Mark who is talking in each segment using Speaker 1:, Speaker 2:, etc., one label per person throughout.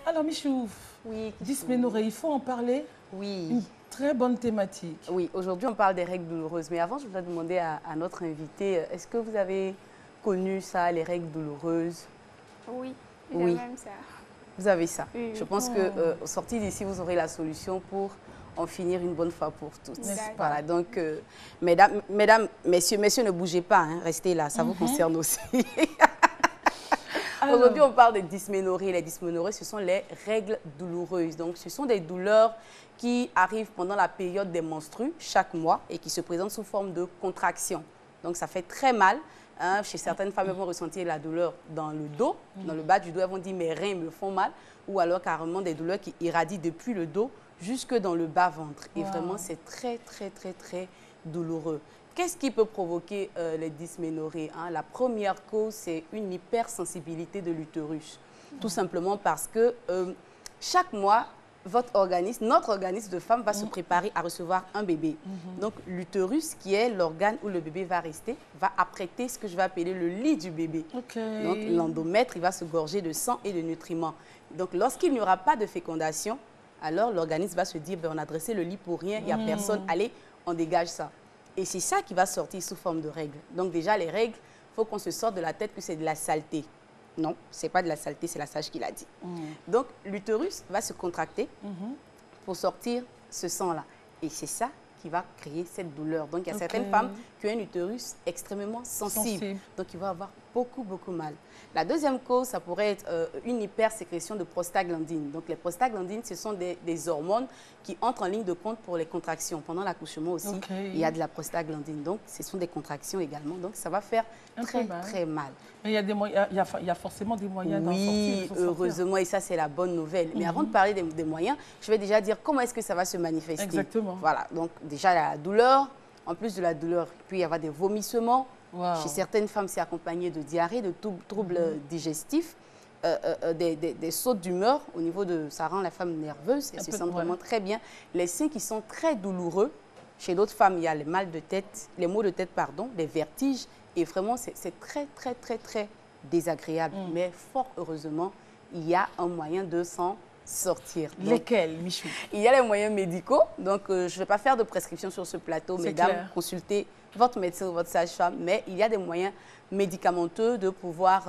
Speaker 1: Alors, Michou,
Speaker 2: Oui.
Speaker 1: dysménorrhée, il faut en parler.
Speaker 2: Oui.
Speaker 1: Une très bonne thématique.
Speaker 2: Oui, aujourd'hui on parle des règles douloureuses. Mais avant, je voudrais demander à notre invité, est-ce que vous avez connu ça, les règles douloureuses?
Speaker 3: Oui,
Speaker 2: Oui.
Speaker 3: j'ai même ça.
Speaker 2: Vous avez ça.
Speaker 3: Oui.
Speaker 2: Je pense que au sortir d'ici, vous aurez la solution pour en finir une bonne fois pour toutes.
Speaker 1: N'est-ce pas?
Speaker 2: Voilà, donc, messieurs, ne bougez pas, hein, restez là, ça vous concerne aussi.
Speaker 1: Alors,
Speaker 2: Aujourd'hui, on parle de dysménorrhée. Les dysménorrhées, ce sont les règles douloureuses. Donc, ce sont des douleurs qui arrivent pendant la période des menstrues, chaque mois, et qui se présentent sous forme de contraction. Donc, ça fait très mal. Hein. Chez certaines femmes, elles vont ressentir la douleur dans le dos, dans le bas du dos. Elles vont dire, mes reins me font mal. Ou alors, carrément, des douleurs qui irradient depuis le dos jusque dans le bas-ventre. Et vraiment, c'est très, très, très, très douloureux. Qu'est-ce qui peut provoquer les dysménorrhées, hein? La première cause, c'est une hypersensibilité de l'utérus. Tout simplement parce que chaque mois, notre organisme de femme va se préparer à recevoir un bébé. Donc, l'utérus, qui est l'organe où le bébé va rester, va apprêter ce que je vais appeler le lit du bébé. Donc, l'endomètre, il va se gorger de sang et de nutriments. Donc, lorsqu'il n'y aura pas de fécondation, alors l'organisme va se dire, ben, on a dressé le lit pour rien, il n'y a personne, allez, on dégage ça. Et c'est ça qui va sortir sous forme de règles. Donc déjà, les règles, il faut qu'on se sorte de la tête que c'est de la saleté. Non, ce n'est pas de la saleté, c'est la sage qui l'a dit. Donc, l'utérus va se contracter pour sortir ce sang-là. Et c'est ça qui va créer cette douleur. Donc, il y a certaines femmes qui ont un utérus extrêmement sensible. Donc, ils vont avoir beaucoup, beaucoup mal. La deuxième cause, ça pourrait être une hypersécrétion de prostaglandine. Donc, les prostaglandines, ce sont des hormones qui entrent en ligne de compte pour les contractions. Pendant l'accouchement aussi, il y a de la prostaglandine. Donc, ce sont des contractions également. Donc, ça va faire très mal.
Speaker 1: Mais il y a forcément des moyens d'en sortir.
Speaker 2: Oui, heureusement, et ça, c'est la bonne nouvelle. Mais avant de parler des moyens, je vais déjà dire comment est-ce que ça va se manifester.
Speaker 1: Exactement.
Speaker 2: Voilà, donc déjà la douleur. En plus de la douleur, il peut y avoir des vomissements. Chez certaines femmes, c'est accompagné de diarrhée, de troubles digestifs, des sautes d'humeur au niveau de... Ça rend la femme nerveuse, elle se sent vraiment très bien. Les seins qui sont très douloureux. Chez d'autres femmes, il y a les maux de tête, les vertiges. Et vraiment, c'est très, très, très, très désagréable. Mais fort heureusement, il y a un moyen de s'en sortir. Donc,
Speaker 1: lesquels, Michou?
Speaker 2: Il y a les moyens médicaux. Donc, je ne vais pas faire de prescription sur ce plateau. Mesdames, consultez votre médecin ou votre sage-femme. Mais il y a des moyens médicamenteux de pouvoir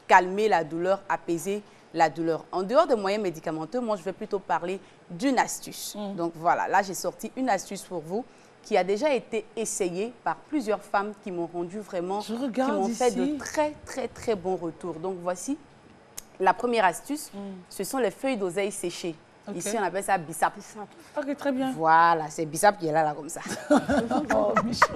Speaker 2: calmer la douleur, apaiser la douleur. En dehors des moyens médicamenteux, moi, je vais plutôt parler d'une astuce. Donc, voilà. Là, j'ai sorti une astuce pour vous qui a déjà été essayée par plusieurs femmes qui m'ont rendu vraiment...
Speaker 1: Je regarde
Speaker 2: qui m'ont fait de
Speaker 1: ici.
Speaker 2: très, très, très bons retours. Donc, voici la première astuce. Ce sont les feuilles d'oseille séchées. Ici, on appelle ça bissap.
Speaker 1: Ok, très bien.
Speaker 2: Voilà, c'est bissap qui est là comme ça.
Speaker 1: Oh, Michou.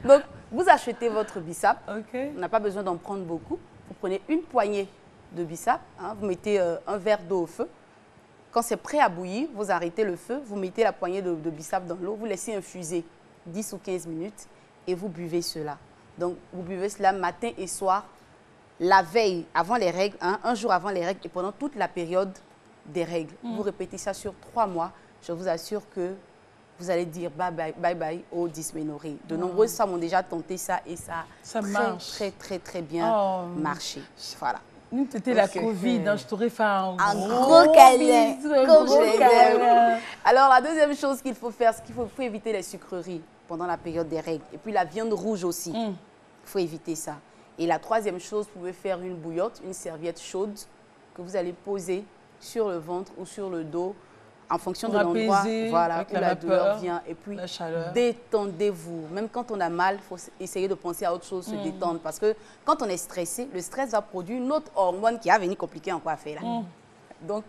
Speaker 2: Donc, vous achetez votre bissap.
Speaker 1: Ok.
Speaker 2: On n'a pas besoin d'en prendre beaucoup. Vous prenez une poignée de bissap. Hein, vous mettez un verre d'eau au feu. Quand c'est prêt à bouillir, vous arrêtez le feu. Vous mettez la poignée de bissap dans l'eau. Vous laissez infuser 10 ou 15 minutes et vous buvez cela. Donc, vous buvez cela matin et soir, la veille, avant les règles, hein, un jour avant les règles et pendant toute la période des règles. Vous répétez ça sur 3 mois. Je vous assure que vous allez dire bye bye aux dysménorrhées. De nombreuses femmes ont déjà tenté ça et ça a très bien marché. Voilà.
Speaker 1: C'était la Covid, hein, je t'aurais fait un
Speaker 2: gros câlin.
Speaker 1: câlin.
Speaker 2: Alors, la deuxième chose qu'il faut faire, c'est qu'il faut éviter les sucreries pendant la période des règles. Et puis la viande rouge aussi. Il faut éviter ça. Et la troisième chose, vous pouvez faire une bouillotte, une serviette chaude que vous allez poser sur le ventre ou sur le dos en fonction de l'endroit où la douleur vient. Et puis, détendez-vous. Même quand on a mal, il faut essayer de penser à autre chose, se détendre. Parce que quand on est stressé, le stress va produire une autre hormone qui va venir compliquer encore à faire. Là. Donc,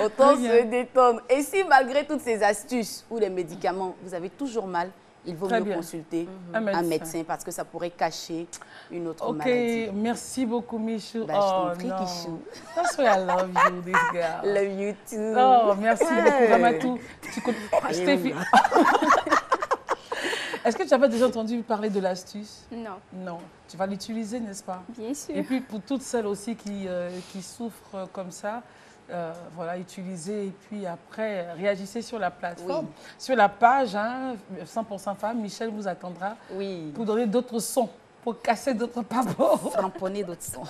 Speaker 2: autant se détendre. Et si malgré toutes ces astuces ou les médicaments, vous avez toujours mal, il vaut mieux consulter un médecin parce que ça pourrait cacher une autre maladie.
Speaker 1: Merci beaucoup, Michou.
Speaker 2: Je t'en prie, Kichou.
Speaker 1: That's why I love you, this girl.
Speaker 2: Love you too.
Speaker 1: Oh, merci beaucoup, Ramatou. Est-ce que tu avais déjà entendu parler de l'astuce?
Speaker 3: Non.
Speaker 1: Non. Tu vas l'utiliser, n'est-ce pas?
Speaker 3: Bien sûr.
Speaker 1: Et puis, pour toutes celles aussi qui souffrent comme ça, voilà, utilisez et puis après, réagissez sur la plateforme, sur la page, hein, 100% femmes. Michel vous attendra pour donner d'autres sons Pour casser d'autres papeaux.
Speaker 2: Framponner d'autres sons.